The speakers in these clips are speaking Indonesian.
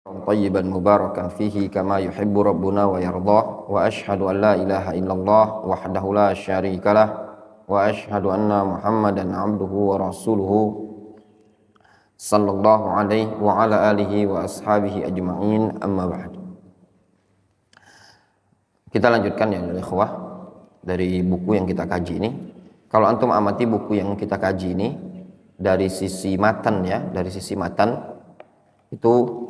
طيبا مباركا فيه كما يحب ربنا ويرضاه وأشهد أن لا إله إلا الله وحده لا شريك له وأشهد أن محمدا عبده ورسوله صلى الله عليه وعلى آله وأصحابه أجمعين أما بعد. Kita lanjutkan ya ikhwah dari buku yang kita kaji ini. Kalau antum amati buku yang kita kaji ini dari sisi matan ya, dari sisi matan itu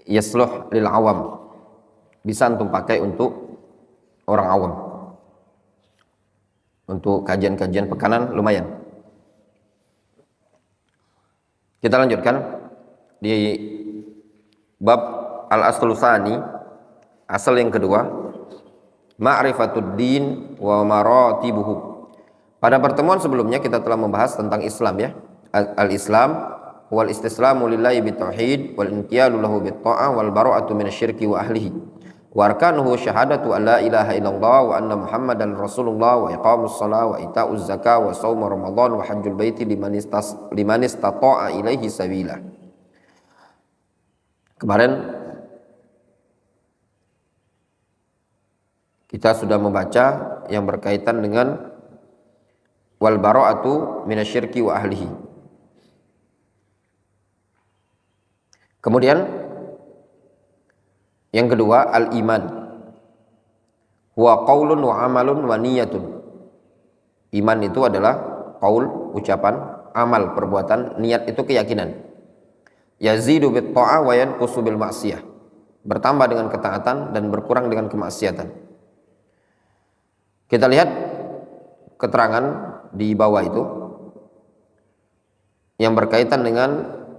yasluh lil awam, bisa antum pakai untuk orang awam, untuk kajian-kajian pekanan lumayan. Kita lanjutkan di bab al-aslul tsani, asal yang kedua, ma'rifatud din wa maratibuhu. Pada pertemuan sebelumnya kita telah membahas tentang Islam ya, al-Islam wal istislamu lillahi bitauhid wal inqiyalu lahu bitta'ah wal bara'atu minasyirki wa ahlihi wa arkanuhu syahadatu an la ilaha illallah wa anna muhammadan rasulullah wa iqamus shalah wa ita'uz zakah wa shaum ramadan wa hajjul baiti liman istata'a ilaihi sabila. Kemarin kita sudah membaca yang berkaitan dengan wal bara'atu minasyirki wa ahlihi. Kemudian yang kedua al-iman, huwa qaulun wa amalun wa niyatun. Iman itu adalah qaul, ucapan, amal, perbuatan, niat itu keyakinan. Yazidu bit ta'ah wa yanqusu bil ma'siyah. Bertambah dengan ketaatan dan berkurang dengan kemaksiatan. Kita lihat keterangan di bawah itu yang berkaitan dengan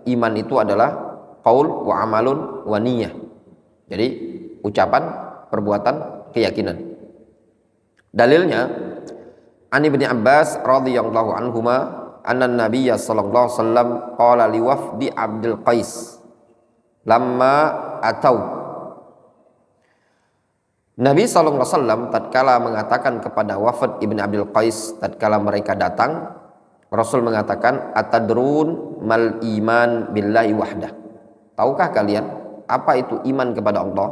iman itu adalah qaul wa amalun wa niyah. Jadi ucapan, perbuatan, keyakinan. Dalilnya an Ibnu Abbas radhiyallahu anhuma anna Nabiyya sallallahu alaihi wasallam qala li wafdi Abdul Qais lamma atau. Nabi sallallahu alaihi wasallam tatkala mengatakan kepada wafd Ibnu Abdul Qais tatkala mereka datang, Rasul mengatakan atadrun mal iman billahi wahdah. Tahukah kalian apa itu iman kepada Allah?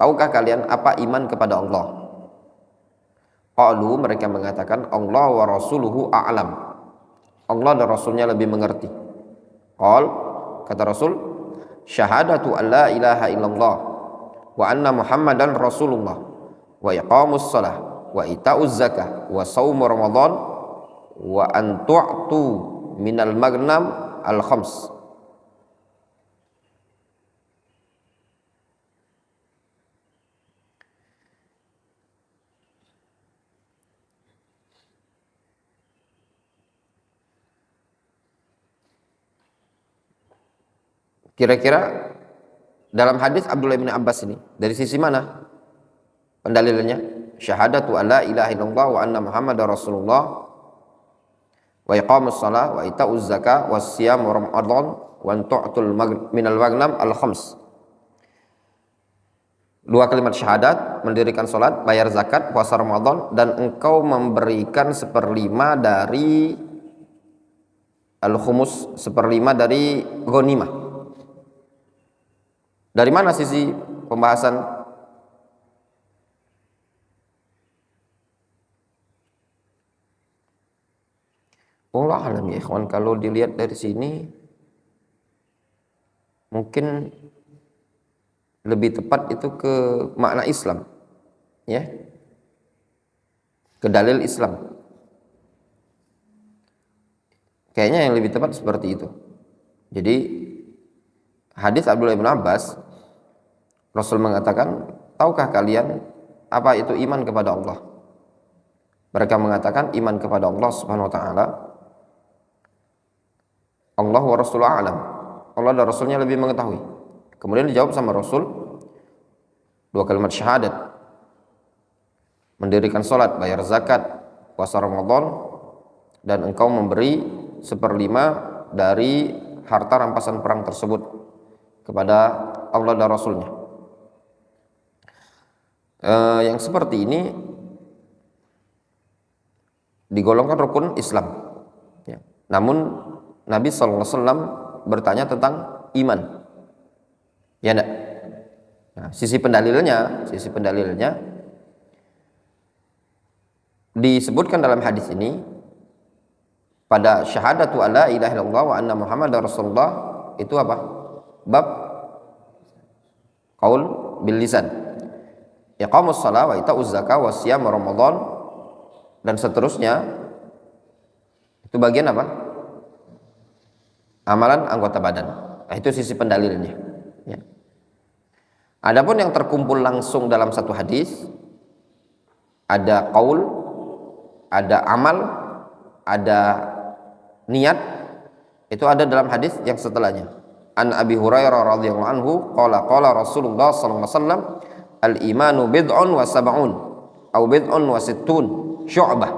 Tahukah kalian apa iman kepada Allah? Qalu, mereka mengatakan Allah wa rasuluhu a'lam. Allah dan Rasulnya lebih mengerti. Qal, kata Rasul, syahadatu an la ilaha illallah wa anna muhammadan rasulullah wa iqamus shalah wa ita'uz zakah wa shaum ramadan wa an tu'tu minal maghnam al khams. Kira-kira dalam hadis Abdullah bin Abbas ini dari sisi mana pendalilannya? Syahadatu an la ilaha illallah wa anna muhammadar rasulullah wa iqamus shalah wa ita'uz zakah wa siyam ramadan wa tu'tul minal maghnam al khams. Dua kalimat syahadat, mendirikan salat, bayar zakat, puasa Ramadan, dan engkau memberikan 1/5 dari al-khumus, 1/5 dari ghanimah. Dari mana sisi pembahasan? Allah alam ya ikhwan, kalau dilihat dari sini mungkin lebih tepat itu ke makna Islam ya, ke dalil Islam. Kayaknya yang lebih tepat seperti itu. Jadi hadis Abdullah bin Abbas, Rasul mengatakan, tahukah kalian apa itu iman kepada Allah? Mereka mengatakan iman kepada Allah subhanahu wa ta'ala, Allah wa rasuluhu a'lam, Allah dan Rasulnya lebih mengetahui. Kemudian dijawab sama Rasul, dua kalimat syahadat, mendirikan salat, bayar zakat, puasa Ramadan, dan engkau memberi 1/5 dari harta rampasan perang tersebut kepada Allah dan Rasulnya. Yang seperti ini digolongkan rukun Islam ya. Namun Nabi SAW bertanya tentang iman. Ya enggak? Nah, sisi pendalilnya disebutkan dalam hadis ini pada syahadatu alla ilaha illallah wa anna muhammadar rasulullah itu apa? Bab qaul bil lisan. Iqamus shalah wa itauz zakah wa siyam ramadan dan seterusnya. Itu bagian apa? Amalan anggota badan. Nah, itu sisi pendalilnya. Ya. Adapun yang terkumpul langsung dalam satu hadis, ada qaul, ada amal, ada niat, itu ada dalam hadis yang setelahnya. An Abi Hurairah radhiyallahu anhu qala Rasulullah sallallahu alaihi wasallam al imanu bid'un wa sab'un aw bid'un wa sittun syu'bah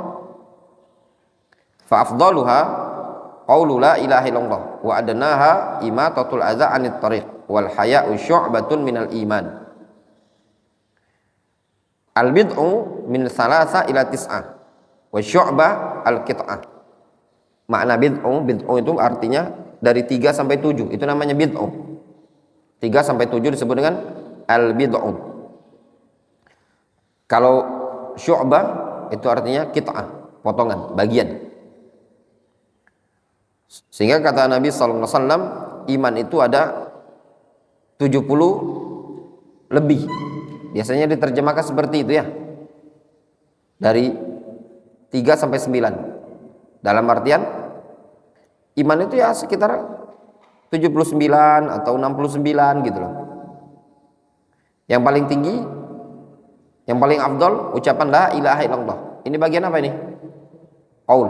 fa afdaluha qaulu la ilaha illallah wa adnaha imatatul adza 'anit tariq wal haya'u syu'batun minal iman. Al bid'u min salasa ila tis'ah wa syu'bah al qit'ah. Makna bid'u itu artinya dari 3 sampai 7, itu namanya bid'u. 3 sampai 7 disebut dengan al bid'u. Kalau syu'bah itu artinya qit'ah, potongan, bagian. Sehingga kata Nabi sallallahu alaihi wasallam, iman itu ada 70 lebih. Biasanya diterjemahkan seperti itu ya. Dari 3 sampai 9. Dalam artian iman itu ya sekitar 79 atau 69 gitu loh. Yang paling tinggi, yang paling afdal ucapan la ilaha illallah. Ini bagian apa ini? Qaul.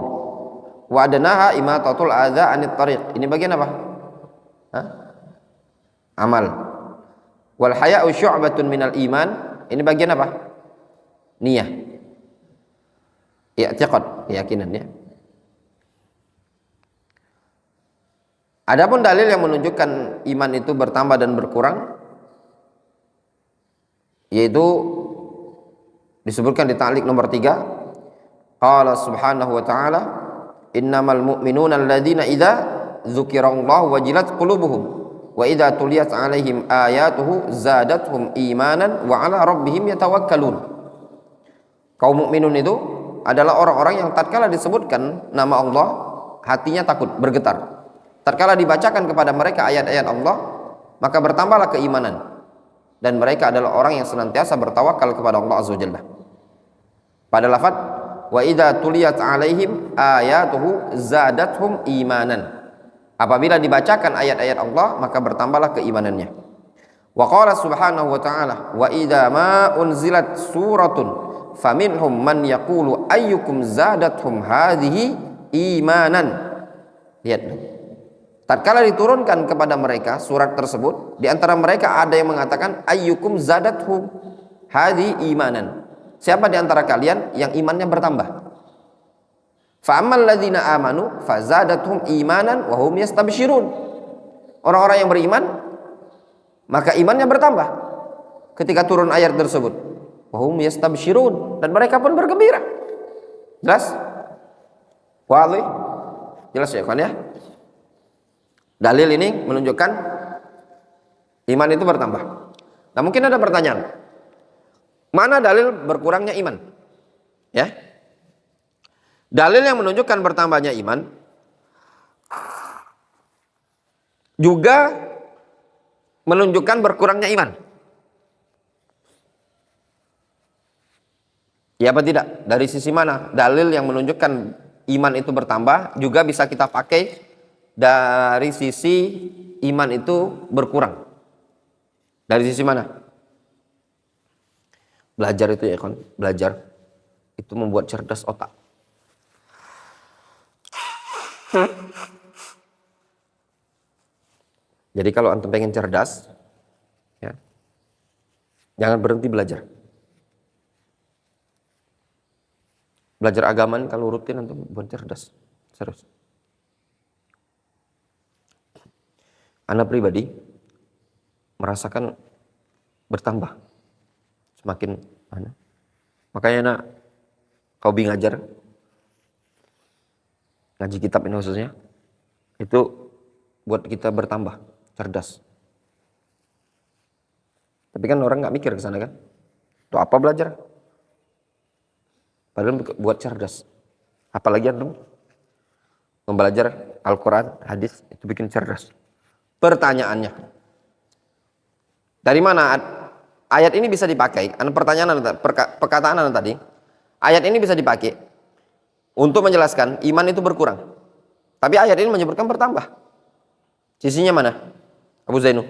Wa adnaha imatatul adza 'anit tariq. Ini bagian apa? Hah? Amal. Wal haya'u syu'batun minal iman. Ini bagian apa? Niyah. I'tiqad, keyakinan ya. Adapun dalil yang menunjukkan iman itu bertambah dan berkurang, yaitu disebutkan di ta'liq nomor 3. Qala subhanahu wa ta'ala, innamal mu'minuna alladzina idza dzukirallahu wajilat qulubuhum wa idza tuliyat 'alaihim ayatuhu zadatuhum imanan wa 'ala rabbihim yatawakkalun. Kaum mukminun itu adalah orang-orang yang tatkala disebutkan nama Allah, hatinya takut, bergetar. Tatkala dibacakan kepada mereka ayat-ayat Allah, maka bertambahlah keimanan. Dan mereka adalah orang yang senantiasa bertawakal kepada Allah Azza wa Jalla. Pada lafaz wa idza tuliyat 'alaihim ayatuhu zadatuhum imanan. Apabila dibacakan ayat-ayat Allah, maka bertambahlah keimanannya. Wa qala subhanahu wa ta'ala wa idza ma unzilat suratun faminhum man yaqulu ayyukum zadatuhum hadhihi imanan. Lihat. Tatkala diturunkan kepada mereka surat tersebut, di antara mereka ada yang mengatakan ayyukum zadathu hadhi imanan. Siapa di antara kalian yang imannya bertambah? Fa ammal ladzina amanu fazadathum imanan wa hum yastabshirun. Orang-orang yang beriman maka imannya bertambah ketika turun ayat tersebut. Wa hum yastabshirun, dan mereka pun bergembira. Jelas? Wadih? Jelas ya kawan ya? Dalil ini menunjukkan iman itu bertambah. Nah, mungkin ada pertanyaan. Mana dalil berkurangnya iman? Ya. Dalil yang menunjukkan bertambahnya iman juga menunjukkan berkurangnya iman. Ya apa tidak? Dari sisi mana? Dalil yang menunjukkan iman itu bertambah juga bisa kita pakai dari sisi iman itu berkurang. Dari sisi mana? Belajar itu ya kan, belajar itu membuat cerdas otak. Jadi kalau antum pengen cerdas, ya, jangan berhenti belajar. Belajar agama kalau rutin antum buat cerdas, serius. Anda pribadi merasakan bertambah semakin mana? Makanya nak kau ngajar ngaji kitab ini khususnya itu buat kita bertambah cerdas. Tapi kan orang nggak mikir ke sana kan. Untuk apa belajar? Padahal buat cerdas. Apalagi antum membelajar Al-Quran, hadis, itu bikin cerdas. Pertanyaannya, dari mana ayat ini bisa dipakai? Perkataan anda tadi, ayat ini bisa dipakai untuk menjelaskan iman itu berkurang. Tapi ayat ini menyebutkan bertambah. Sisinya mana? Abu Zainul.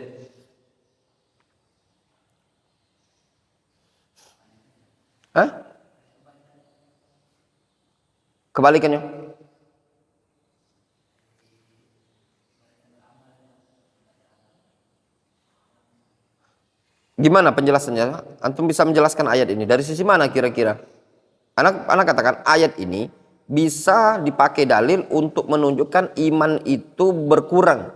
Hah? Kebalikannya. Gimana penjelasannya? Antum bisa menjelaskan ayat ini dari sisi mana kira-kira? Anak katakan ayat ini bisa dipakai dalil untuk menunjukkan iman itu berkurang.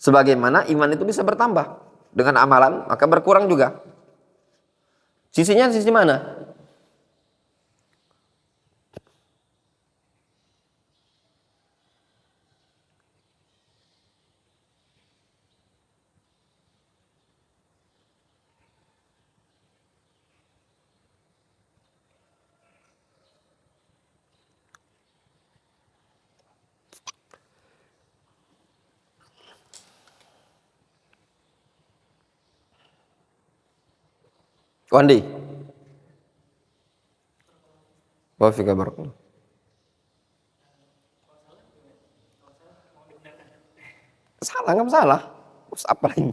Sebagaimana iman itu bisa bertambah dengan amalan, maka berkurang juga. Sisinya sisi mana? Wandi. Wafika barakallah. Salah nggak salah. Terus apa lagi?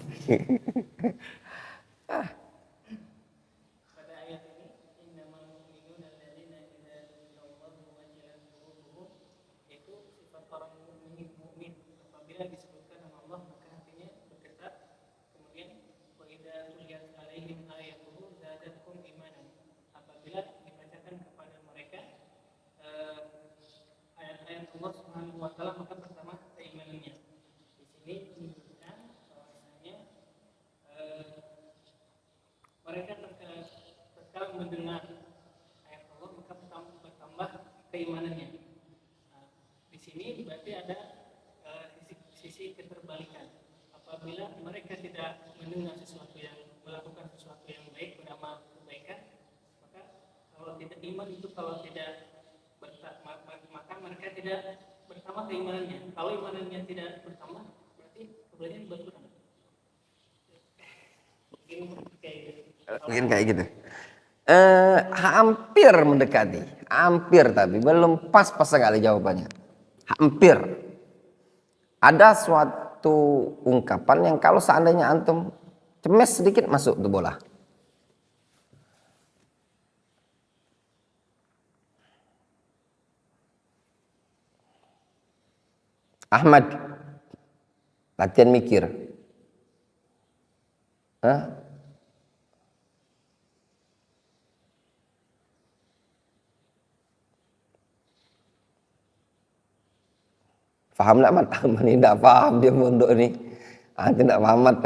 Allah Subhanahu wa taala, maka pertama keimanannya. Di sini menunjukkan bahwasanya mereka tatkala mendengar ayat Allah maka bertambah keimanannya. Nah, di sini berarti ada sisi keterbalikan. Apabila mereka tidak mendengar sesuatu yang melakukan sesuatu yang baik, beramal kebaikan, maka kalau tidak iman itu kalau tidak maka mereka tidak bertambah keimanannya. Kalau imanannya tidak bertambah, berarti kebaikan berkurang. Mungkin kayak gitu. Hampir mendekati, hampir tapi belum pas sekali jawabannya. Hampir. Ada suatu ungkapan yang kalau seandainya antum cemes sedikit masuk tuh bola. Ahmad, latihan mikir. Hah? Paham nggak Mat? Ahmad ini tidak paham dia mondok ini. Antum tidak paham Mat.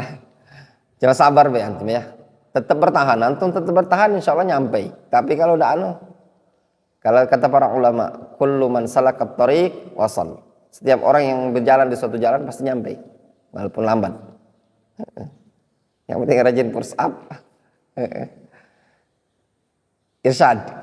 Coba sabar be antum ya. Tetap bertahan, antum tetap bertahan insya Allah nyampe. Tapi kalau udah kalau kata para ulama, kullu man salakat tariq wasal. Setiap orang yang berjalan di suatu jalan pasti nyampe, walaupun lambat. Yang penting rajin push up. Irsyad.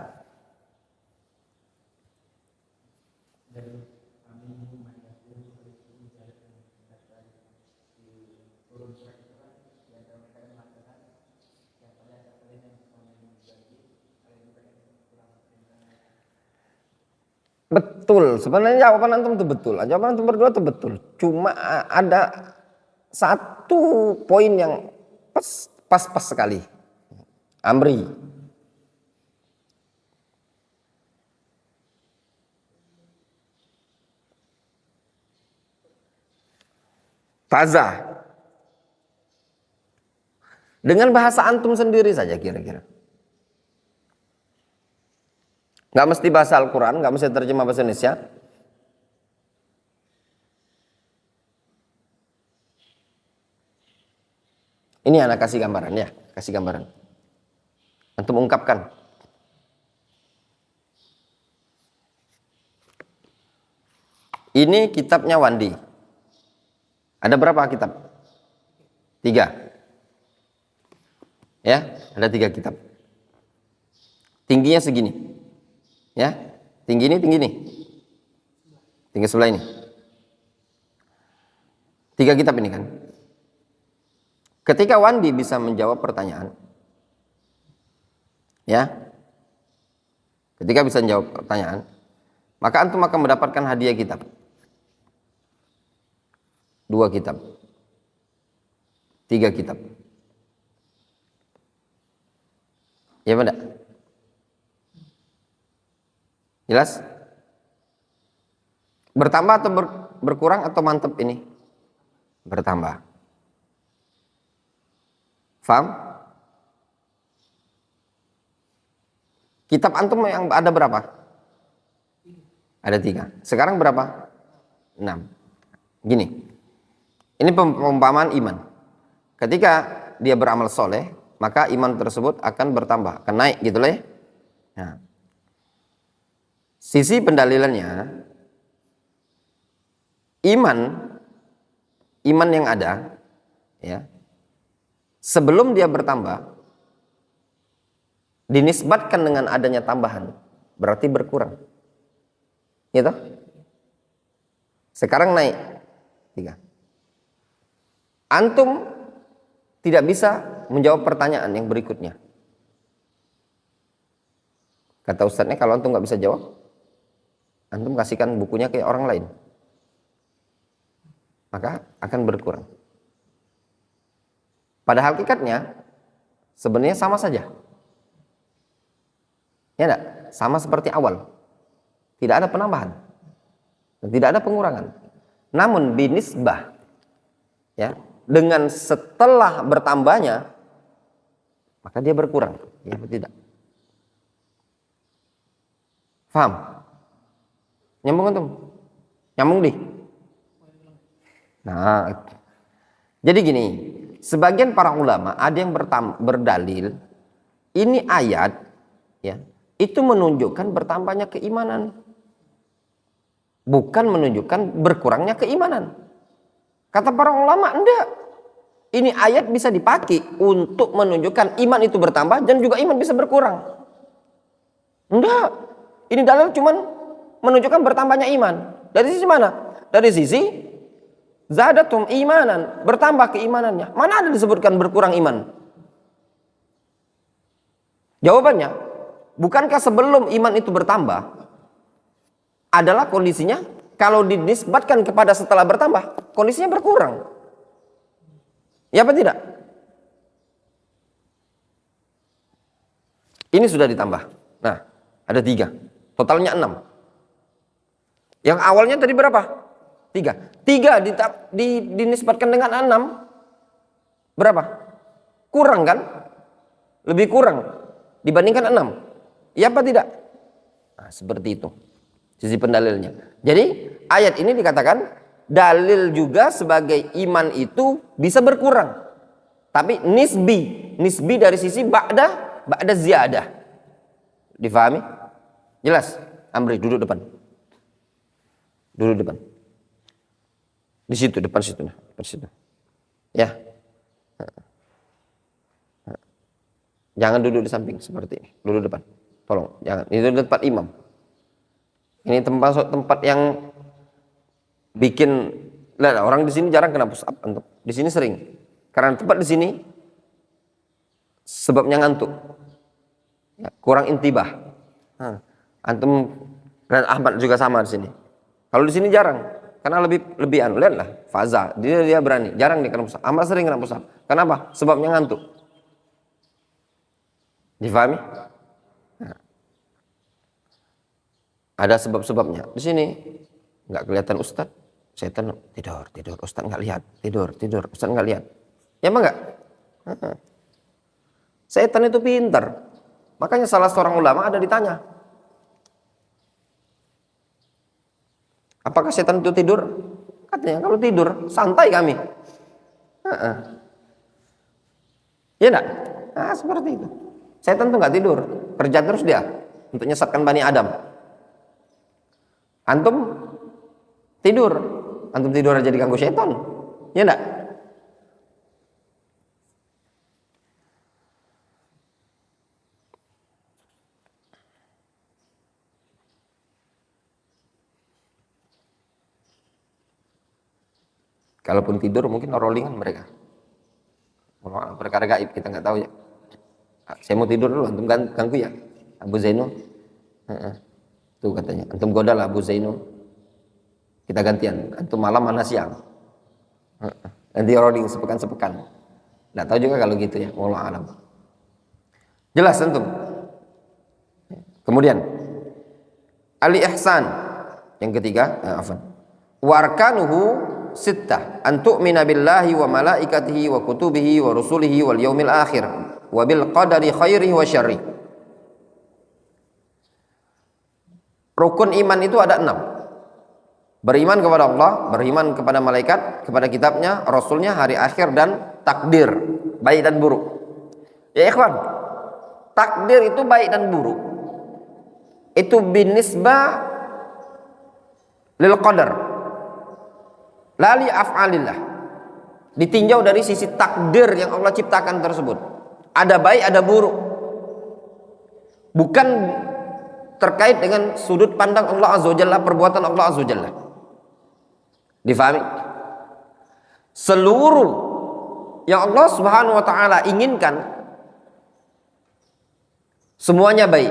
Betul, sebenarnya jawaban antum itu betul. Jawaban antum berdua itu betul. Cuma ada satu poin yang pas sekali. Amri. Faza. Dengan bahasa antum sendiri saja kira-kira. Nggak mesti bahasa Al-Quran, nggak mesti terjemah bahasa Indonesia. Ini anak kasih gambaran ya, kasih gambaran. Antum ungkapkan. Ini kitabnya Wandi. Ada berapa kitab? 3. Ya, ada 3 kitab. Tingginya segini. Ya, tinggi ini. Tinggi sebelah ini. 3 kitab ini kan. Ketika Wandi bisa menjawab pertanyaan, ya, ketika bisa menjawab pertanyaan, maka antum akan mendapatkan hadiah kitab. 2 kitab. 3 kitab. Ya benar? Jelas? Bertambah atau berkurang atau mantap ini? Bertambah. Faham? Kitab antum yang ada berapa? Ada 3. Sekarang berapa? 6. Gini. Ini perumpamaan iman. Ketika dia beramal soleh, maka iman tersebut akan bertambah, akan naik gitu loh ya. Nah, sisi pendalilannya, iman yang ada, ya, sebelum dia bertambah, dinisbatkan dengan adanya tambahan, berarti berkurang, gitu. Sekarang naik 3. Antum tidak bisa menjawab pertanyaan yang berikutnya. Kata ustadznya, kalau antum nggak bisa jawab, antum kasihkan bukunya ke orang lain, maka akan berkurang. Pada hakikatnya sebenarnya sama saja, ya enggak? Sama seperti awal, tidak ada penambahan dan tidak ada pengurangan. Namun binisbah, ya, dengan setelah bertambahnya, maka dia berkurang, ya atau tidak? Faham? Nyambung antum? Nyambung di? Nah, jadi gini, sebagian para ulama ada yang berdalil ini ayat, ya, itu menunjukkan bertambahnya keimanan, bukan menunjukkan berkurangnya keimanan. Kata para ulama, enggak. Ini ayat bisa dipakai untuk menunjukkan iman itu bertambah dan juga iman bisa berkurang. Enggak. Ini dalil cuman menunjukkan bertambahnya iman. Dari sisi mana? Dari sisi zadatum imanan, bertambah keimanannya. Mana ada disebutkan berkurang iman? Jawabannya, bukankah sebelum iman itu bertambah adalah kondisinya kalau dinisbatkan kepada setelah bertambah, kondisinya berkurang. Ya apa tidak? Ini sudah ditambah. Nah, ada 3. Totalnya 6. Yang awalnya tadi berapa? 3. 3 dinisbatkan dengan 6. Berapa? Kurang kan? Lebih kurang dibandingkan 6. Ya apa tidak? Nah, seperti itu sisi pendalilnya. Jadi ayat ini dikatakan dalil juga sebagai iman itu bisa berkurang, tapi nisbi dari sisi ba'da ziyadah. Difahami? Jelas? Amri, duduk depan. Di situ, depan situ. Ya. Jangan duduk di samping seperti ini. Duduk depan. Tolong, jangan. Itu tempat imam. Ini tempat yang bikin, orang di sini jarang kena push up, antum. Di sini sering. Karena tempat di sini sebabnya ngantuk, ya, kurang intibah. Antum dan Ahmad juga sama di sini. Kalau di sini jarang, karena lebih anu, lihatlah Faza, dia berani, jarang dia kena push up. Ahmad sering kena push up. Kenapa? Sebabnya ngantuk. Difahami? Nah, ada sebab-sebabnya. Di sini nggak kelihatan ustadz, setan tidur, ustadz nggak lihat, tidur, ustadz nggak lihat. Ya emang nggak? Setan itu pintar. Makanya salah seorang ulama ada ditanya, apakah setan itu tidur? Katanya kalau tidur santai kami. Ya enggak? Nah, seperti itu. Setan itu nggak tidur, kerja terus dia untuk nyesatkan Bani Adam. Antum Tidur. Antum tidur aja diganggu setan. Ya enggak? Kalaupun tidur mungkin rollingan mereka. Perkara gaib kita nggak tahu ya. Saya mau tidur dulu, antum ganggu ya Abu Zainul. Tuh katanya, antum godalah Abu Zainul. Kita gantian, antum malam mana siang. Nanti rolling sepekan-sepekan. Nggak tahu juga kalau gitu ya, wallahu alam. Jelas antum. Kemudian al-ihsan yang ketiga, warkanuhu sittah an tu'mina billahi wa malaikatihi wa kutubihi wa rusulihi wal yaumil akhir wa bil qadari khairihi wa syarri. Rukun iman itu ada 6. Beriman kepada Allah, beriman kepada malaikat, kepada kitabnya, rasulnya, hari akhir, dan takdir, baik dan buruk. Ya ikhwan, takdir itu baik dan buruk itu binisbah lil qadar, la li af'alillah. Ditinjau dari sisi takdir yang Allah ciptakan tersebut. Ada baik, ada buruk. Bukan terkait dengan sudut pandang Allah Azza wa Jalla, perbuatan Allah Azza wa Jalla. Difahami? Seluruh yang Allah Subhanahu wa taala inginkan semuanya baik.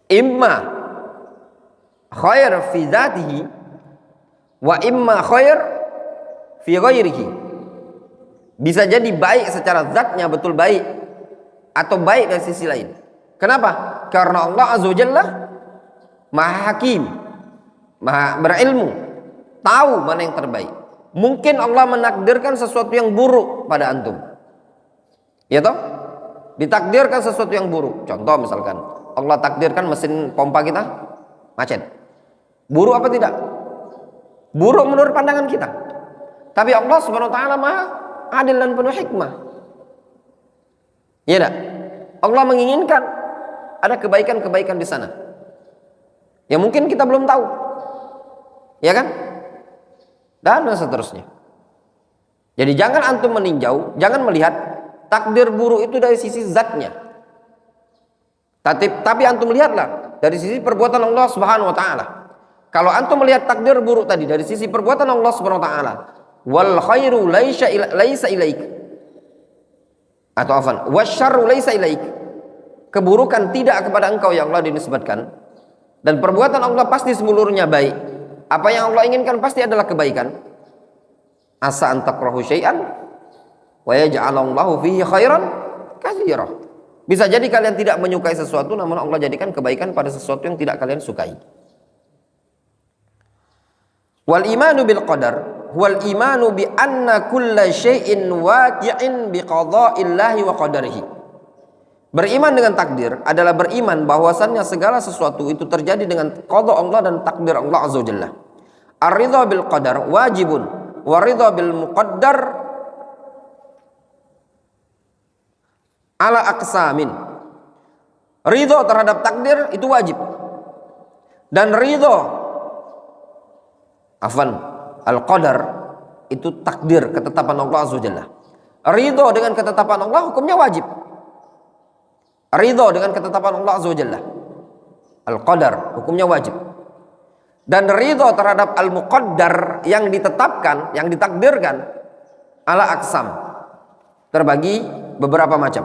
Imma khair fi dzatihi wa imma khair fi ghairihi. Bisa jadi baik secara zatnya betul baik atau baik dari sisi lain. Kenapa? Karena Allah Azza wa Jalla Maha Hakim, Maha berilmu, tahu mana yang terbaik. Mungkin Allah menakdirkan sesuatu yang buruk pada antum. Ya toh? Ditakdirkan sesuatu yang buruk. Contoh misalkan, Allah takdirkan mesin pompa kita macet. Buruk apa tidak? Buruk menurut pandangan kita. Tapi Allah Subhanahu wa taala Maha adil dan penuh hikmah. Ya enggak? Allah menginginkan ada kebaikan-kebaikan di sana yang mungkin kita belum tahu. Ya kan? Dan seterusnya. Jadi jangan antum meninjau, jangan melihat takdir buruk itu dari sisi zatnya. Tapi antum lihatlah dari sisi perbuatan Allah Subhanahu wa taala. Kalau antum melihat takdir buruk tadi dari sisi perbuatan Allah Subhanahu wa taala, wal khairu laisa ilaik. Atau afan, wasyarru laisa ilaik. Keburukan tidak kepada engkau ya Allah dinisbatkan, dan perbuatan Allah pasti seluruhnya baik. Apa yang Allah inginkan pasti adalah kebaikan. Asa an takrahu syai'an wa yaj'alallahu fihi khairan katsira. Bisa jadi kalian tidak menyukai sesuatu, namun Allah jadikan kebaikan pada sesuatu yang tidak kalian sukai. Wal imanu bil qadar wal imanu bi anna kulla syai'in waqi'in bi qada'illahi wa qadarihi. Beriman dengan takdir adalah beriman bahwasannya segala sesuatu itu terjadi dengan qada Allah dan takdir Allah Azza wa Jalla. Ar-ridha bil qadar wajibun wa ridha bil muqaddar ala aqsamin. Ridha terhadap takdir itu wajib. Dan ridha al-qadar itu takdir, ketetapan Allah Azza wa Jalla. Ridha dengan ketetapan Allah hukumnya wajib. Ridha dengan ketetapan Allah Azza wa Jalla, al-qadar hukumnya wajib. Dan ridha terhadap al-muqaddar yang ditetapkan, yang ditakdirkan, ala aqsam, terbagi beberapa macam.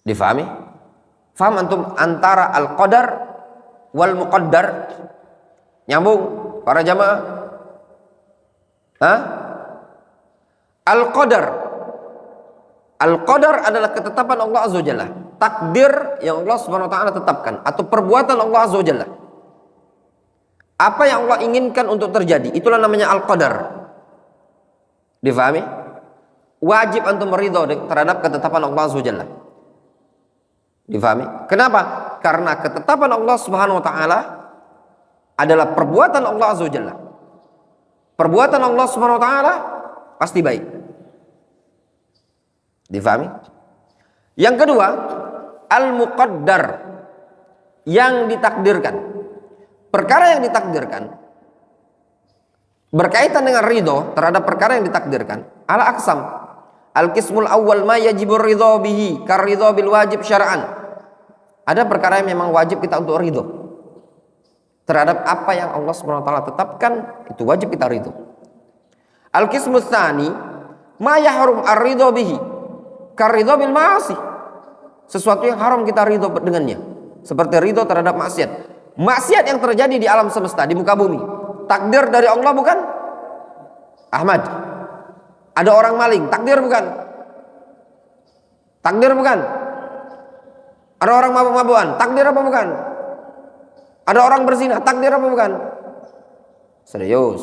Difahami? Faham antum antara al-qadar wal muqaddar? Nyambung para jamaah? Al-qadar adalah ketetapan Allah Azza wa Jalla, takdir yang Allah Subhanahu wa taala tetapkan atau perbuatan Allah Azza wa Jalla. Apa yang Allah inginkan untuk terjadi, itulah namanya al-qadar. Difahami? Wajib antum meridha terhadap ketetapan Allah Azza wa Jalla. Difahami? Kenapa? Karena ketetapan Allah Subhanahu wa taala adalah perbuatan Allah Azza wa Jalla. Perbuatan Allah Subhanahu wa taala pasti baik. Difahami? Yang kedua, al-muqaddar. yang ditakdirkan. Perkara yang ditakdirkan berkaitan dengan ridho terhadap perkara yang ditakdirkan ala aqsam. Al-qismul awal ma yajibur ridho bihi kar ridho bil wajib syar'an. Ada perkara yang memang wajib kita untuk ridho terhadap apa yang Allah SWT tetapkan, itu wajib kita ridho. Al-qismus tsani ma yahrum ar-ridho bihi kar ridho bil ma'asi. Sesuatu yang haram kita ridho dengannya, seperti ridho terhadap maksiat. Maksiat yang terjadi di alam semesta, di muka bumi, takdir dari Allah bukan? Ahmad, ada orang maling, takdir bukan? Takdir bukan? Ada orang mabuk-mabukan, takdir apa bukan? Ada orang berzina, takdir apa bukan? Serius.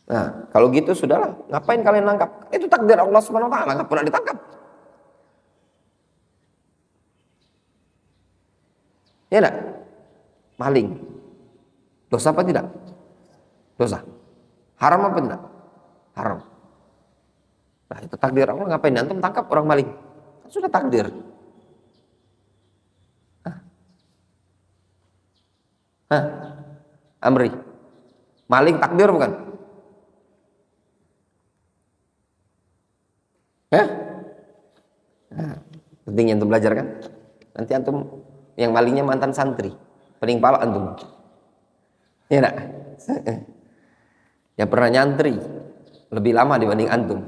Nah, kalau gitu sudahlah, ngapain kalian nangkap? Itu takdir Allah Subhanahu wa taala, enggak pernah ditangkap. Ya enggak? Maling. Dosa apa tidak? Dosa. Haram apa tidak? Haram. Nah, itu takdir Allah, ngapain antum tangkap orang maling? Sudah takdir. Hah? Amri. Maling takdir bukan? Hah? Nah, pentingnya antum belajar kan? Nanti antum yang malingnya mantan santri, pening pala antum. Ya enggak? Yang pernah nyantri lebih lama dibanding antum.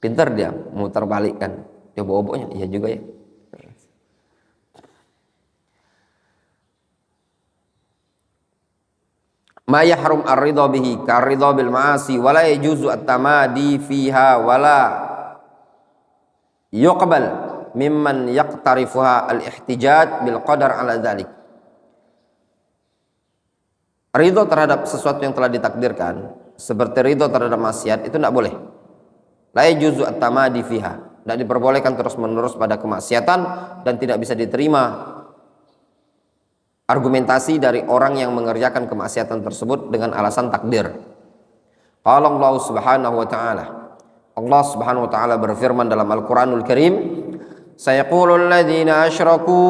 Pintar dia muter balik kan. Dia bobo-bobonya, iya juga ya. Ma yahrum ar-ridha bihi kar-ridha bil ma'asi wa la yajuzu at-tamadi fiha wa la yuqbal mimman yaqtarifuha al-ihtijaj bil qadar ala dzalik. Ridho terhadap sesuatu yang telah ditakdirkan seperti ridho terhadap maksiat itu tidak boleh. La yajuzu at-tamadi fiha, tidak diperbolehkan terus-menerus pada kemaksiatan dan tidak bisa diterima argumentasi dari orang yang mengerjakan kemaksiatan tersebut dengan alasan takdir. Qala Allah Subhanahu wa taala. Allah Subhanahu wa taala berfirman dalam Al-Qur'anul Karim, "Sayaqulul ladzina asyraku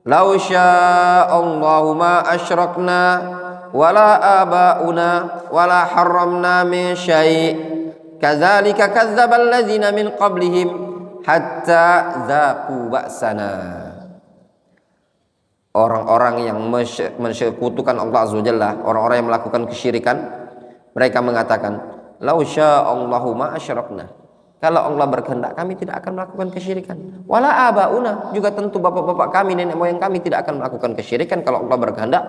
law sya'allahu ma asyrakna wala aba'una wala harramna min syai' kadzalika kadzdzabal ladzina min qablihim hatta dzaqu ba'sana." Orang-orang yang mensekutukan Allah Azza wa Jalla, orang-orang yang melakukan kesyirikan, mereka mengatakan, "Lau sya'allahu ma asyrakna." Kalau Allah berkehendak, kami tidak akan melakukan kesyirikan. Wala abauna, juga tentu bapak-bapak kami, nenek moyang kami tidak akan melakukan kesyirikan kalau Allah berkehendak.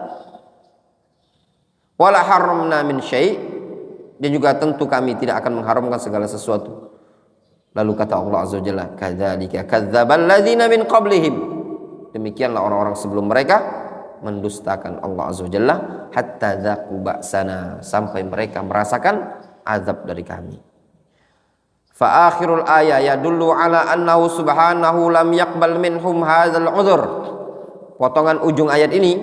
Wala haramna min syai', dan juga tentu kami tidak akan mengharamkan segala sesuatu. Lalu kata Allah Azza wa Jalla, "Kadzalika kadzdzabal ladzina min qablihim." Demikianlah orang-orang sebelum mereka mendustakan Allah Azza wa Jalla hatta dzaqu ba'sana, sampai mereka merasakan azab dari kami. Fa akhirul ayat yadullu ala annahu subhanahu lam yaqbal minhum hadzal udhur. Potongan ujung ayat ini,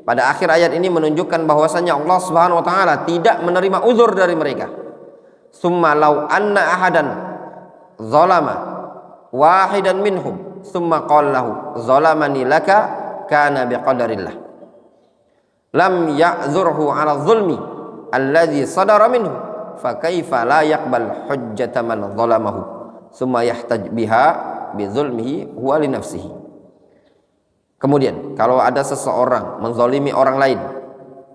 pada akhir ayat ini menunjukkan bahwasanya Allah Subhanahu wa taala tidak menerima uzur dari mereka. Summa law anna ahadan zalama wahidan minhum summa qala lahu zalamani laka kana biqadarillah lam ya'zurhu 'ala zulmi alladhi sadara minhu fa kaifa la yaqbal hujjata man zalamahu summa yahtaj biha bi zulmihi huwa li nafsihi. Kemudian kalau ada seseorang menzalimi orang lain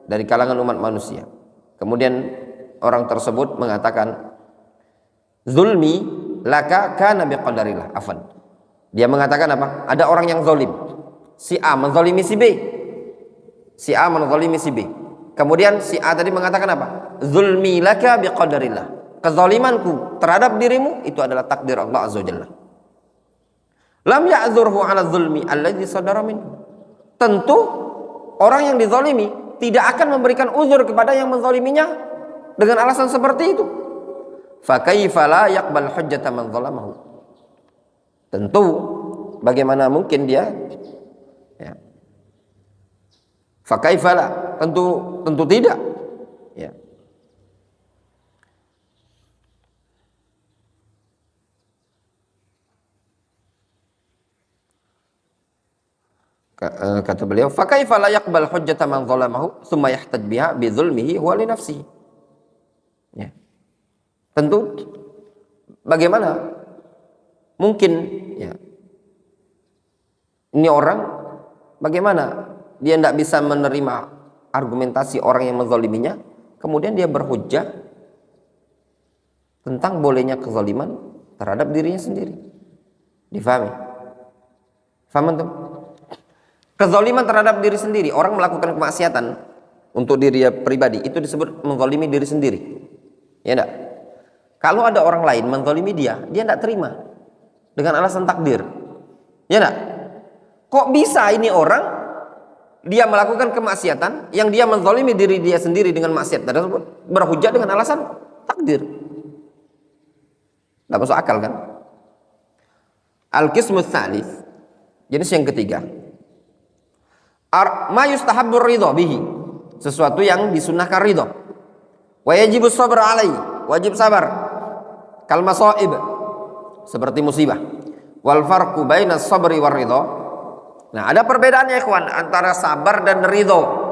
dari kalangan umat manusia, kemudian orang tersebut mengatakan zulmi laka kana biqadarillah, afan, dia mengatakan apa? Ada orang yang zalim, si A menzalimi si B, si A menzalimi si B. Kemudian si A tadi mengatakan apa? Zulmi laka biqadarillah, kezalimanku terhadap dirimu itu adalah takdir Allah Azza wa Jalla. Lam ya'zurhu 'ala zulmi alladzi sadara minhu. Tentu orang yang dizalimi tidak akan memberikan uzur kepada yang menzaliminya dengan alasan seperti itu. Fa kaifa la yaqbal hujjata man zalamahu. Tentu bagaimana mungkin dia ya. Fa kaifa la, tentu tidak ya. Kata beliau, fa kaifa la yaqbal hujjata man zalamahu thumma yahtaj biha bi dzulmihi huwa li nafsihi. Ya. Tentu bagaimana mungkin ya. Ini orang bagaimana dia tidak bisa menerima argumentasi orang yang menzaliminya, kemudian dia berhujjah tentang bolehnya kezaliman terhadap dirinya sendiri. Difahami? Faham antum? Kezaliman terhadap diri sendiri, orang melakukan kemaksiatan untuk diri pribadi, itu disebut menzalimi diri sendiri. Ya enggak? Kalau ada orang lain menzalimi dia enggak terima dengan alasan takdir. Ya enggak? Kok bisa ini orang dia melakukan kemaksiatan yang dia menzalimi diri dia sendiri dengan maksiat tersebut, berhujjah dengan alasan takdir? Enggak masuk akal kan? Al-qismus tsalits, jenis yang ketiga, ma yustahabbur ridha bihi, sesuatu yang disunahkan ridha. Wa yajibus sabr alaihi, wajib sabar. Kal masaib, seperti musibah. Wal farqu bainas sabri war ridha. Nah, ada perbedaannya ikhwan antara sabar dan ridha.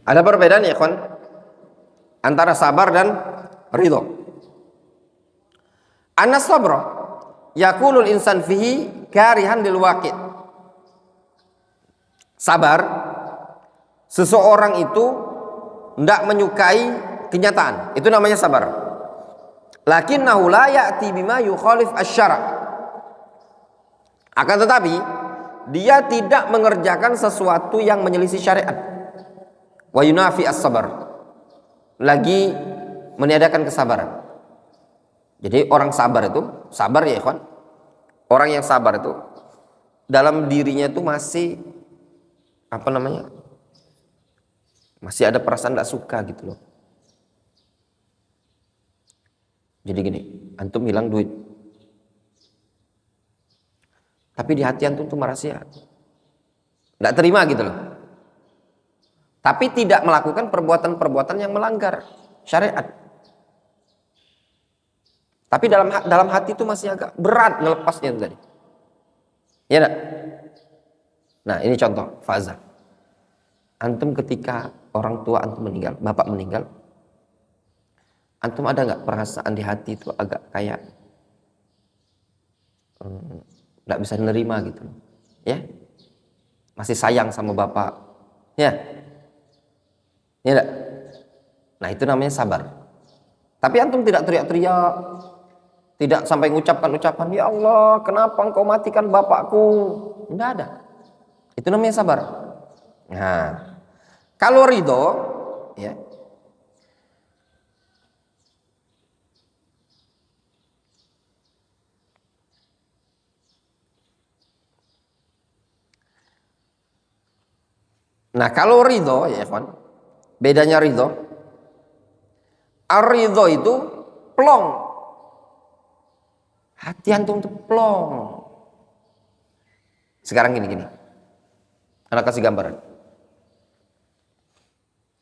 Ada perbedaan ya ikhwan antara sabar dan ridha. Anna sabra yakunul insan fihi karihan lil waqi'. Sabar, seseorang itu tidak menyukai kenyataan, itu namanya sabar. Lakinnahu la ya'ti bima yukhalif asy-syara'. Akan tetapi dia tidak mengerjakan sesuatu yang menyelisih syariat. Wa yunafi as-sabar, lagi meniadakan kesabaran. Jadi orang sabar itu, sabar ya ikhwan, orang yang sabar itu dalam dirinya itu masih masih ada perasaan tidak suka gitu loh. Jadi gini, antum hilang duit, tapi di hati antum tuh merasa tidak terima gitu loh, tapi tidak melakukan perbuatan-perbuatan yang melanggar syariat. Tapi dalam hati itu masih agak berat ngelepasnya itu tadi. Ya enggak? Nah, ini contoh fazah. Antum ketika orang tua antum meninggal, bapak meninggal, antum ada nggak perasaan di hati itu agak kayak nggak bisa nerima gitu, ya? Masih sayang sama bapak, ya? Ya enggak? Nah, itu namanya sabar. Tapi antum tidak teriak-teriak, tidak sampai mengucapkan ucapan, ya Allah, kenapa engkau matikan bapakku? Tidak ada. Itu namanya sabar. Nah, kalau ridho, ya, nah kalau ridho, ya kawan, bedanya ridho, ar-ridho itu plong, hati antum tuh plong. Sekarang gini, anak kasih gambaran.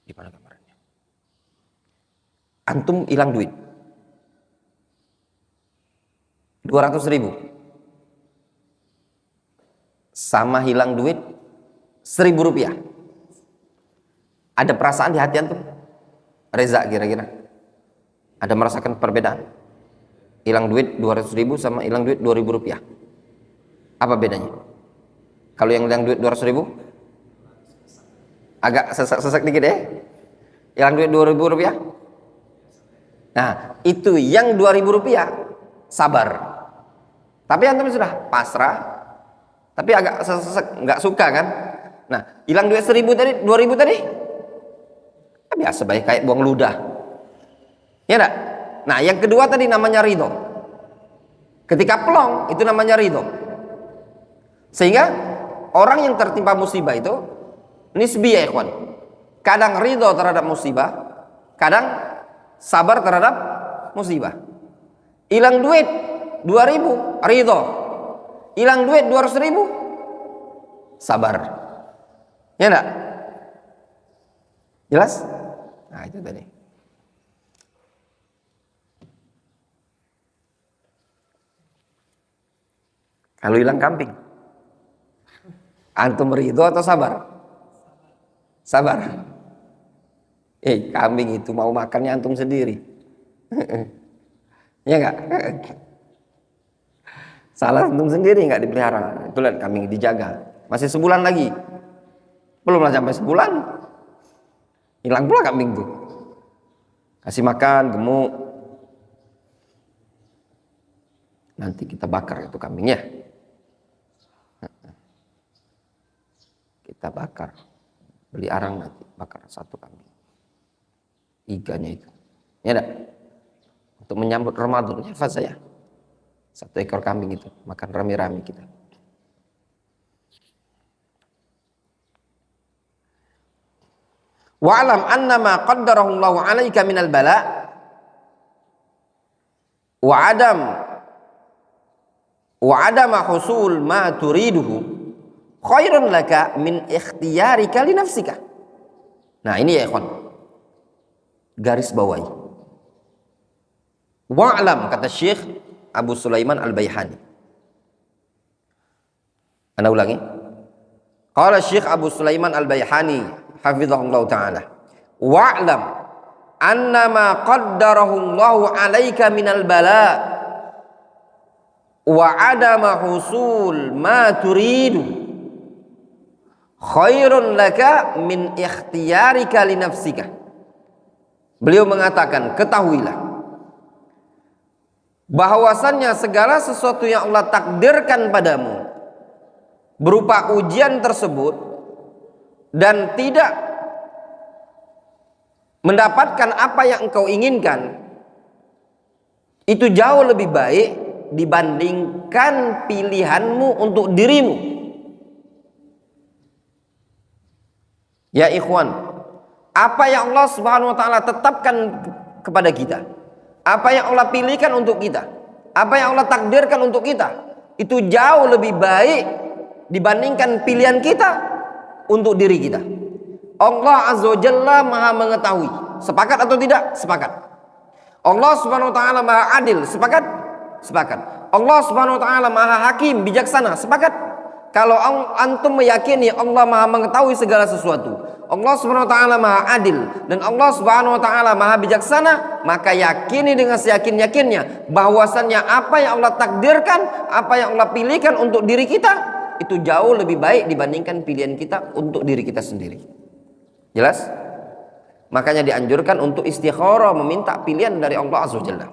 Gimana gambarannya? Antum hilang duit 200.000 sama hilang duit 1.000 rupiah. Ada perasaan di hati antum? Reza, kira-kira ada merasakan perbedaan? Hilang duit 200.000 sama hilang duit 2.000 rupiah, apa bedanya? Kalau yang hilang duit 200.000 agak sesak dikit ya. Hilang duit 2.000 rupiah, nah itu yang 2.000 rupiah sabar. Tapi antum sudah pasrah, tapi agak sesak, nggak suka kan? Nah, hilang duit 1.000 tadi, 2.000 tadi, biasa baik kayak buang ludah, ya enggak? Nah, yang kedua tadi namanya ridho. Ketika plong itu namanya ridho. Sehingga orang yang tertimpa musibah itu nisbi ya ikhwan. Kadang ridho terhadap musibah, kadang sabar terhadap musibah. Hilang duit 2.000, ridho. Hilang duit 200.000, sabar. Ya enggak? Jelas? Nah, itu tadi. Kalau hilang kambing, antum ridho atau sabar? Sabar. Kambing itu mau makannya antum sendiri. Ya enggak? Salah antum sendiri enggak dipelihara. Itu lihat kambing dijaga. Masih sebulan lagi. Belumlah sampai sebulan. Hilang pula kambing tuh. Kasih makan, gemuk. Nanti kita bakar itu kambingnya. Kita bakar. Beli arang nanti bakar satu kambing. Iganya itu. Ya enggak? Untuk menyambut Ramadan, ya saya. Satu ekor kambing itu makan rame-rame kita. Wa'lam annama qaddarahu Allahu 'alaika minal bala wa adama husul ma turiduhu khairun laka min ikhtiyarika li nafsika. Nah, ini ya ikhwan. Garis bawahi. Wa'lam, kata Syekh Abu Sulaiman Al-Baihani. Anda ulangi. Qala Syekh Abu Sulaiman Al-Baihani hafizahullah ta'ala. Wa'lam annama qaddarahu Allahu 'alaika minal bala wa adama husul ma turidu khairun laka min ikhtiyarika li nafsika. Beliau mengatakan, ketahuilah bahwasannya segala sesuatu yang Allah takdirkan padamu berupa ujian tersebut dan tidak mendapatkan apa yang engkau inginkan, itu jauh lebih baik dibandingkan pilihanmu untuk dirimu. Ya ikhwan, apa yang Allah Subhanahu wa taala tetapkan kepada kita, apa yang Allah pilihkan untuk kita, apa yang Allah takdirkan untuk kita, itu jauh lebih baik dibandingkan pilihan kita untuk diri kita. Allah Azza wa Jalla Maha mengetahui. Sepakat atau tidak? Sepakat. Allah Subhanahu wa taala Maha adil. Sepakat? Sepakat. Allah Subhanahu wa taala Maha hakim, bijaksana. Sepakat? Kalau antum meyakini Allah Maha mengetahui segala sesuatu, Allah Subhanahu wa taala Maha adil, dan Allah Subhanahu wa taala Maha bijaksana, maka yakini dengan seyakin-yakinnya bahwasannya apa yang Allah takdirkan, apa yang Allah pilihkan untuk diri kita, itu jauh lebih baik dibandingkan pilihan kita untuk diri kita sendiri. Jelas? Makanya dianjurkan untuk istikharah, meminta pilihan dari Allah Azza wa Jalla.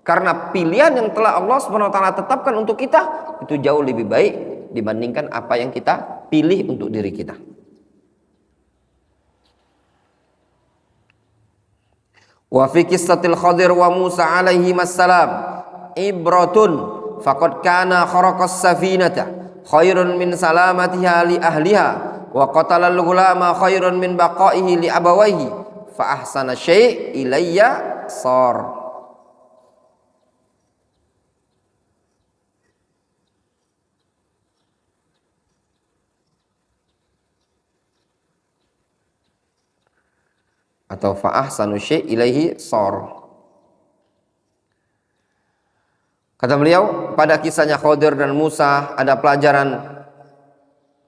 Karena pilihan yang telah Allah Subhanahu wa taala tetapkan untuk kita itu jauh lebih baik dibandingkan apa yang kita pilih untuk diri kita. Wa fi qissatil Khadir wa Musa alaihi wassalam ibratun faqad kana kharaqas safinata khairun min salamatiha li ahliha wa qatalal ghulama khairun min baqaihi li abawaihi fa ahsana syai' ilayya sar. Atau fa ahsanu syai' ilaihi sar. Kata beliau, pada kisahnya Khadir dan Musa ada pelajaran.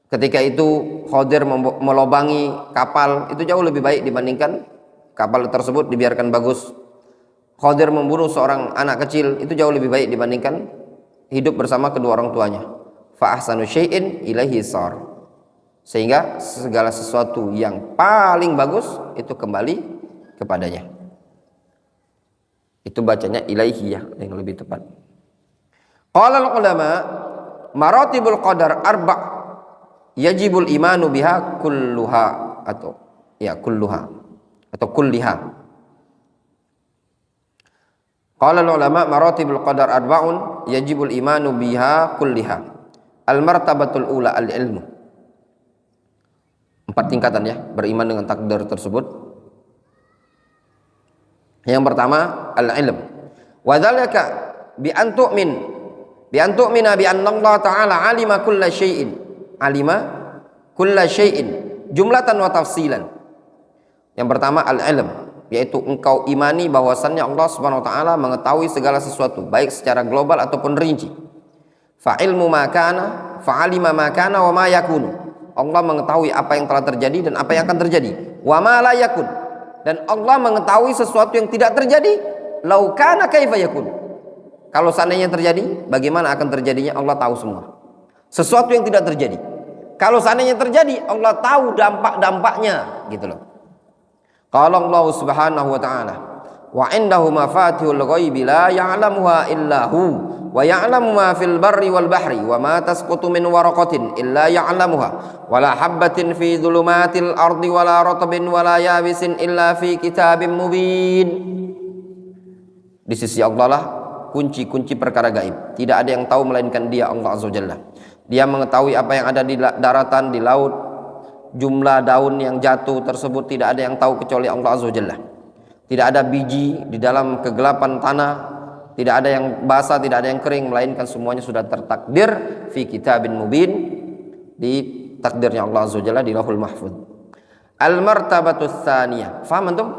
Ketika itu Khadir melobangi kapal, itu jauh lebih baik dibandingkan kapal tersebut dibiarkan bagus. Khadir membunuh seorang anak kecil, itu jauh lebih baik dibandingkan hidup bersama kedua orang tuanya. Fa ahsanu syai'in ilaihi sar. Sehingga segala sesuatu yang paling bagus itu kembali kepadanya. Itu bacanya ilaihi ya, yang lebih tepat. Qala al-ulama maratibul qadar arba' yajibul imanu biha kulluha atau ya kulluha atau kulliha. Qala al-ulama maratibul qadar arba'un yajibul imanu biha kulliha. Al-martabatul ula al-ilmu. 4 tingkatan ya, beriman dengan takdir tersebut. Yang pertama al-ilm. Wa dzalika bi an tu'mina bi anna Allah Ta'ala alima kulla syai'in jumlatan wa tafsilan. Yang pertama al-ilm, yaitu engkau imani bahwasannya Allah Subhanahu wa taala mengetahui segala sesuatu baik secara global ataupun rinci. Fa ilmu ma kana, fa alima ma kana wa ma yakunu. Allah mengetahui apa yang telah terjadi dan apa yang akan terjadi. Wa ma la yakun. Dan Allah mengetahui sesuatu yang tidak terjadi. Lau kana kaifa yakun. Kalau seandainya terjadi, bagaimana akan terjadinya? Allah tahu semua. Sesuatu yang tidak terjadi. Kalau seandainya terjadi, Allah tahu dampak-dampaknya, gitu loh. Qala Allah Subhanahu wa ta'ala, wa indahu mafatihul ghaibi la ya'lamuha illa hu wa ya'lamu ma fil barri wal bahri wa ma tasqutu min waraqatin illa ya'lamuha wa la habbatin fi dhulumatil ardi wa la ratbin wa la yabisin illa fi kitabim mubin. Di sisi Allah lah kunci-kunci perkara gaib. Tidak ada yang tahu melainkan Dia, Allah Azza wa Jalla. Dia mengetahui apa yang ada di daratan, di laut. Jumlah daun yang jatuh tersebut tidak ada yang tahu kecuali Allah Azza wa Jalla. Tidak ada biji di dalam kegelapan tanah, tidak ada yang basah, tidak ada yang kering, melainkan semuanya sudah tertakdir fi kitabin mubin, di takdirnya Allah Azza wa Jalla di Lauhul Mahfuz. Al-martabatus tsaniyah. Faham antum?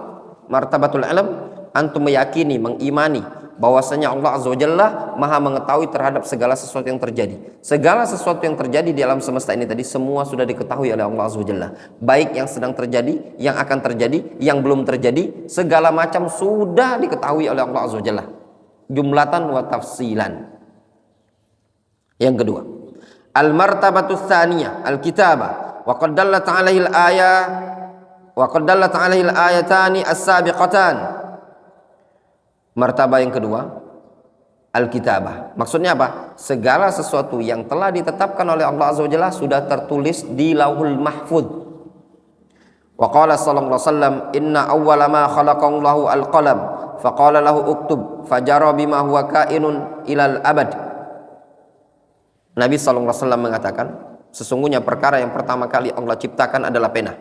Martabatul ilm, antum meyakini, mengimani bahwasanya Allah Azza wa Jalla Maha mengetahui terhadap segala sesuatu yang terjadi. Segala sesuatu yang terjadi di alam semesta ini tadi semua sudah diketahui oleh Allah Azza wa Jalla. Baik yang sedang terjadi, yang akan terjadi, yang belum terjadi, segala macam sudah diketahui oleh Allah Azza wa Jalla. Jumlatan wa tafsilan. Yang kedua, al-martabatus tsaniyah, al-kitabah. Wa qad dallat 'alaihi al-ayat wa qad dallat 'alaihi al-ayatani as-sabiqatan. Martabah yang kedua, al-kitabah. Maksudnya apa? Segala sesuatu yang telah ditetapkan oleh Allah Azza wa Jalla sudah tertulis di Lauhul Mahfuz. Wa qala sallallahu alaihi wasallam, inna awwala ma khalaqallahu al-qalam, faqala lahu uktub, fajara bima huwa kainun ilal abad. Nabi sallallahu alaihi wasallam mengatakan, sesungguhnya perkara yang pertama kali Allah ciptakan adalah pena.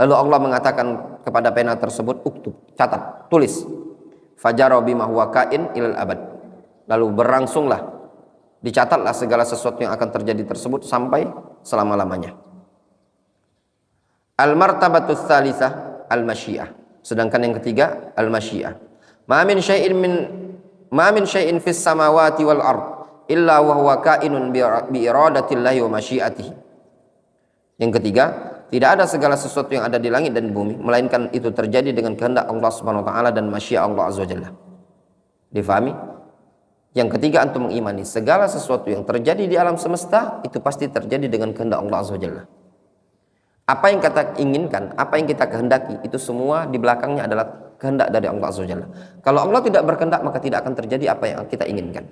Lalu Allah mengatakan kepada pena tersebut, uktub, catat, tulis. Fajara bima huwa kain ilal abad. Lalu berlangsunglah, dicatatlah segala sesuatu yang akan terjadi tersebut sampai selama-lamanya. Al-martabatus tsalitsah al-masyiah. Sedangkan yang ketiga al-masyiah. Ma min syai'in fis samawati wal ard illa wa huwa kainun bi iradatillahi wa masyiatihi. Yang ketiga, tidak ada segala sesuatu yang ada di langit dan di bumi melainkan itu terjadi dengan kehendak Allah Subhanahu wa taala dan masyiah Allah Azza wa Jalla. Difahami? Yang ketiga, antum mengimani segala sesuatu yang terjadi di alam semesta itu pasti terjadi dengan kehendak Allah Azza wa Jalla. Apa yang kita inginkan, apa yang kita kehendaki, itu semua di belakangnya adalah kehendak dari Allah Azza wa Jalla. Kalau Allah tidak berkehendak, maka tidak akan terjadi apa yang kita inginkan.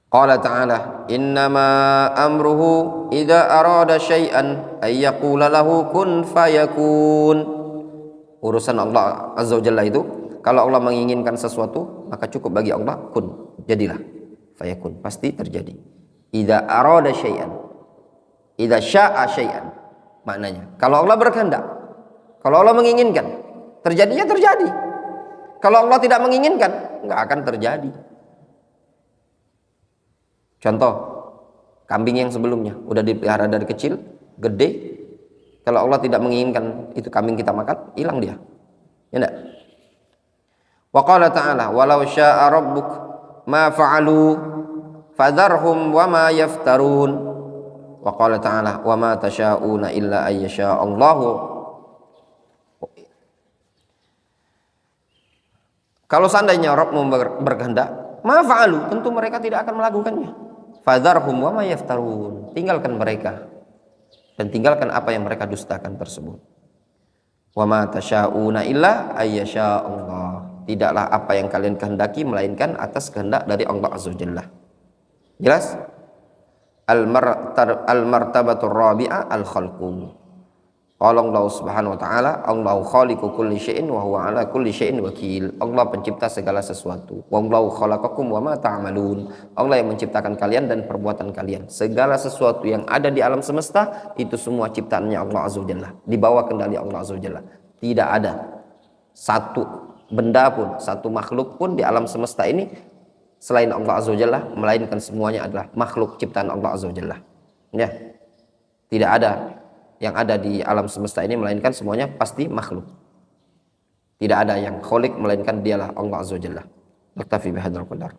Qala ta'ala, innama amruhu idza arada syai'an ay yaqula lahu kun fayakun. Urusan Allah Azza wa Jalla itu, kalau Allah menginginkan sesuatu, maka cukup bagi Allah kun, jadilah. Fayakun, pasti terjadi. Idza arada syai'an, idza syaa syai'an. Maknanya, kalau Allah berkehendak, kalau Allah menginginkan, terjadinya terjadi. Kalau Allah tidak menginginkan, enggak akan terjadi. Contoh, kambing yang sebelumnya udah dipelihara dari kecil, gede. Kalau Allah tidak menginginkan itu kambing kita makan, hilang dia. Ya enggak? Wa qala ta'ala, walau syaa rabbuk ma fa'alu fadharhum wa ma yaftarun. Wa qala ta'ala, wa ma tasyauna illa ayyasha Allahu. Kalau seandainya Rabbmu berkehendak, ma fa'alu, tentu mereka tidak akan melakukannya. Fadharhum wa ma yaftarun. Tinggalkan mereka dan tinggalkan apa yang mereka dustakan tersebut. Wa ma tasyauna illa ayyasha Allah. Tidaklah apa yang kalian kehendaki melainkan atas kehendak dari Allah Azza wa Jalla. Jelas? Al-martabatur rabi'ah al-khalqu. Qala Allah Subhanahu wa taala, Allahu khaliqu kulli syai'in wa huwa ala kulli syai'in wakil. Allah pencipta segala sesuatu. Wallahu khalaqakum wa ma ta'malun. Allah yang menciptakan kalian dan perbuatan kalian. Segala sesuatu yang ada di alam semesta itu semua ciptaannya Allah Azza wa Jalla, di bawah kendali Allah Azza wa Jalla. Tidak ada satu benda pun, satu makhluk pun di alam semesta ini selain Allah Azza wa Jalla, melainkan semuanya adalah makhluk ciptaan Allah Azza wa Jalla. Ya. Tidak ada yang ada di alam semesta ini melainkan semuanya pasti makhluk. Tidak ada yang kholik melainkan dialah Allah Azza wa Jalla. Naktafi bihadzal qadar.